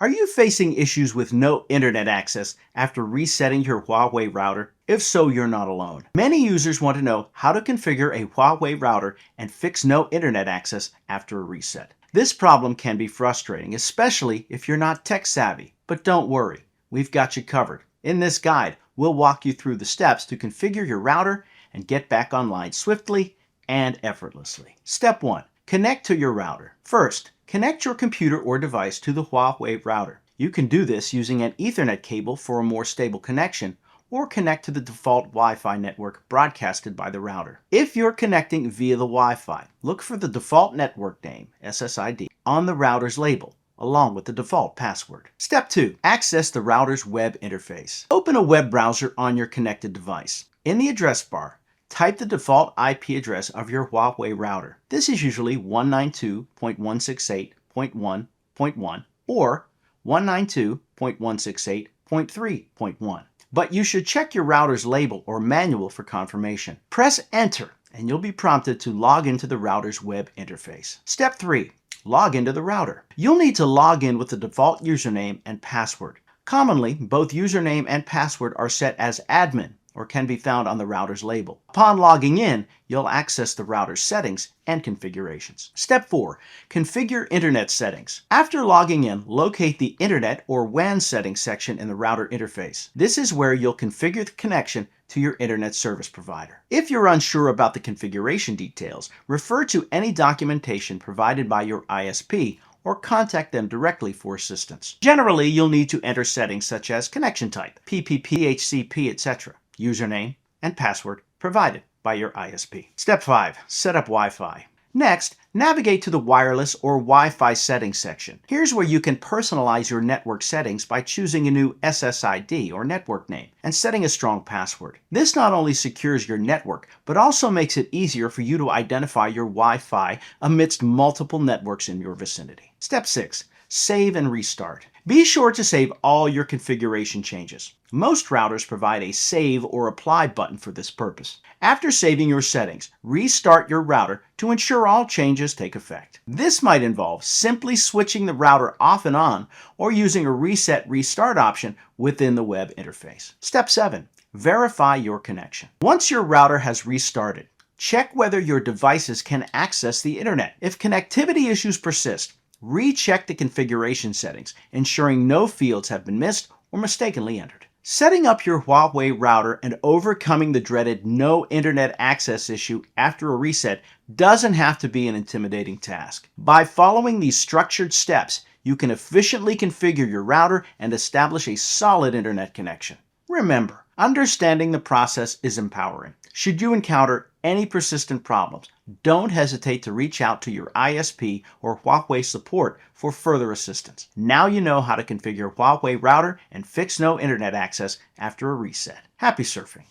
Are you facing issues with no internet access after resetting your Huawei router? If so, you're not alone. Many users want to know how to configure a Huawei router and fix no internet access after a reset. This problem can be frustrating, especially if you're not tech savvy. But don't worry, we've got you covered. In this guide, we'll walk you through the steps to configure your router and get back online swiftly and effortlessly. Step 1. Connect to your router. First, connect your computer or device to the Huawei router. You can do this using an Ethernet cable for a more stable connection, or connect to the default Wi-Fi network broadcasted by the router. If you're connecting via the Wi-Fi, look for the default network name, SSID, on the router's label, along with the default password. Step 2. Access the router's web interface. Open a web browser on your connected device. In the address bar, type the default IP address of your Huawei router. This is usually 192.168.1.1 or 192.168.3.1. But you should check your router's label or manual for confirmation. Press Enter and you'll be prompted to log into the router's web interface. Step 3. Log into the router. You'll need to log in with the default username and password. Commonly, both username and password are set as admin or can be found on the router's label. Upon logging in, you'll access the router's settings and configurations. Step 4. Configure internet settings. After logging in, locate the Internet or WAN settings section in the router interface. This is where you'll configure the connection to your internet service provider. If you're unsure about the configuration details, refer to any documentation provided by your ISP or contact them directly for assistance. Generally, you'll need to enter settings such as connection type, PPP, HCP, etc., username, and password provided by your ISP. Step 5. Set up Wi-Fi. Next, navigate to the wireless or Wi-Fi settings section. Here's where you can personalize your network settings by choosing a new SSID or network name and setting a strong password. This not only secures your network, but also makes it easier for you to identify your Wi-Fi amidst multiple networks in your vicinity. Step 6. Save and restart. Be sure to save all your configuration changes. Most routers provide a Save or Apply button for this purpose. After saving your settings, restart your router to ensure all changes take effect. This might involve simply switching the router off and on or using a Reset Restart option within the web interface. Step 7. Verify your connection. Once your router has restarted, check whether your devices can access the internet. If connectivity issues persist, recheck the configuration settings, ensuring no fields have been missed or mistakenly entered. Setting up your Huawei router and overcoming the dreaded no internet access issue after a reset doesn't have to be an intimidating task. By following these structured steps, you can efficiently configure your router and establish a solid internet connection. Remember, understanding the process is empowering. Should you encounter any persistent problems, don't hesitate to reach out to your ISP or Huawei support for further assistance. Now you know how to configure Huawei router and fix no internet access after a reset. Happy surfing!